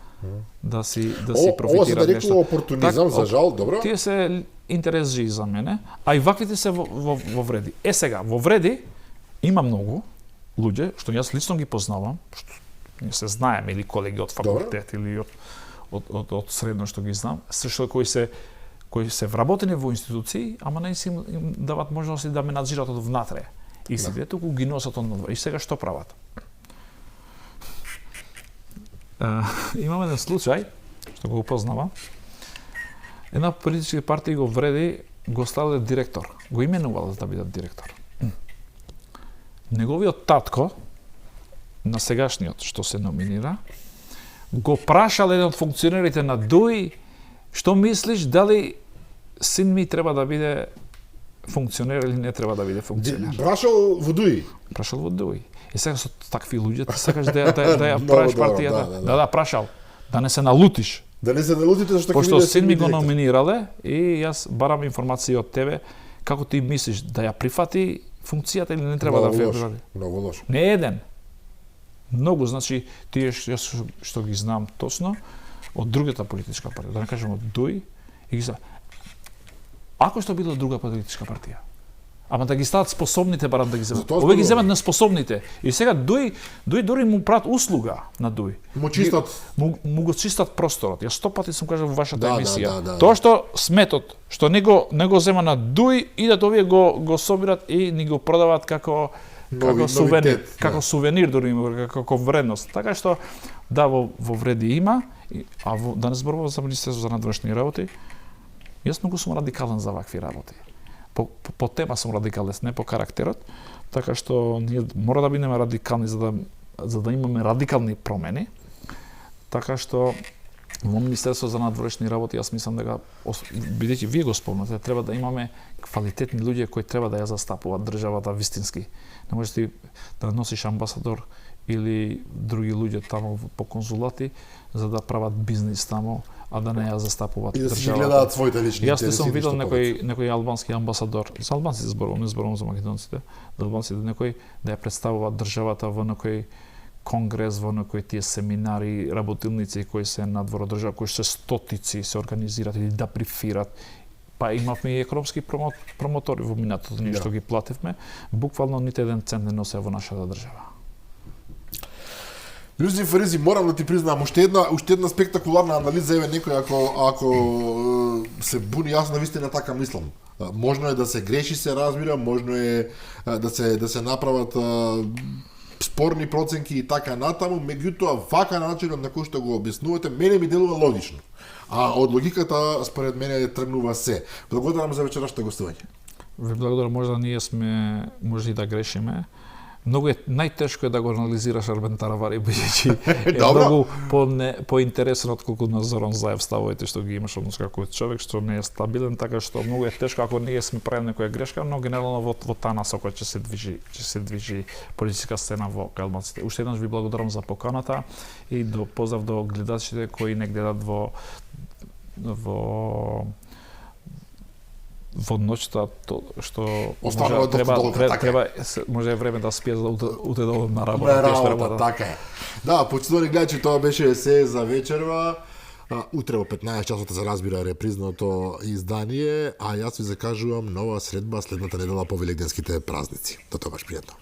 си профитираат нешто. Ова се да рекува опортунизам, за жал, добро? Тие се интереси за мене, а и ваквите се во вреди. Сега, во вреди има многу луѓе, што јас лично ги познавам, што не се знаеме, или колеги од факултет, или од средно што ги знам, што кои се вработени во институции, ама не си им дават можности да ме надзират од внатре. И сите туку ги носат од надвор. И сега што прават? Имаме еден случај, што го познавам. Една политичка партија го вреди, го ставиле директор. Го именувала да биде директор. Неговиот татко, на сегашниот што се номинира, го прашал еден од функционерите на ДУИ, што мислиш, дали син ми треба да биде функционер или не треба да биде функционер. Прашал во ДУИ? Прашал во ДУИ. И сега со такви луѓе ти сакаш да ја правиш партијата. Да, прашал. Да не се налутиш. Да не се налутите зашто пошто син ми го номинирале и јас барам информации од тебе како ти мислиш да ја прифати функцијата или не треба да прифати. Многу лошо. Не еден. Многу, значи, тие што ги знам точно, од другата политичка партија, да не кажем од ДУИ, и ги знам. Ако што било друга политичка партија, Ама да ги стават способните барам да ги земат. Затоа Овие ги зборувам. земат неспособните. И сега дуј дури му прават услуга на дуј. Му чистат. Му го чистат просторот. Јас 100 пати сум кажал во вашата Да, емисија. да. Тоа што сметот, што не го зема на дуј, идат овие го собират и ни го продаваат како сувенир, новитет, како сувенир дури како вредност. Така што да во вреди има, а да не зборувам за Министерството за надвршни работи. Јас многу сум радикален за вакви работи. По тема сум радикален, не по карактерот, така што ние мора да бидеме радикални за да имаме радикални промени. Така што во Министерство за надворешни работи јас мислам дека бидејќи вие го спомнате, треба да имаме квалитетни луѓе кои треба да ја застапуваат државата вистински. Не можеш ти да носиш амбасадор или други луѓе таму по конзулати за да прават бизнис таму, а да не ја застапуваат И да си државата. гледаат своите лични Јас не интереси. сум видел ништо повеќе. некој албански амбасадор. За албанците зборувам, не зборувам за македонците. За албанците некој да ја представува државата во некој конгрес, во некои тие семинари, работилници кои се надвор од држава, кои се стотици се организираат или да брифират. Па имавме и економски промотори во минатото, ние што ги платевме, буквално ниту еден цент не носе во нашата држава. Љузин Фаризи, морам да ти признам, уште една спектакуларна анализа, еве некој ако се буни, јас навистина така мислам. Можно е да се греши, се разбира, можно е да се направат спорни проценки и така натаму, меѓутоа вака начинот на кој што го објаснувате, мене ми делува логично. А од логиката според мене тргнува се. Благодарам за вечерашното гостување. Ви благодарам, можда ние сме може и да грешиме. Многу најтешко е да го анализираш Армен Таравари, бидејќи е многу поинтересен отколку на Зоран Заев ставовите што ги имаш однос како човек што не е стабилен, така што многу е тешко ако ние сме правили некоја грешка, но генерално во таа насока ќе се движи политичка сцена во албанците. Уште еднаш ви благодарам за поканата и поздрав до гледачите кои не гледат во ноќта што треба може време да спие за да утре на работа. Така е. Да, почитувани гледачи, тоа беше се за вечерва. Утре во 15 часот се разбира репризното издание, а јас ви закажувам нова средба следната недела по велигденските празници. До тогаш пријатно.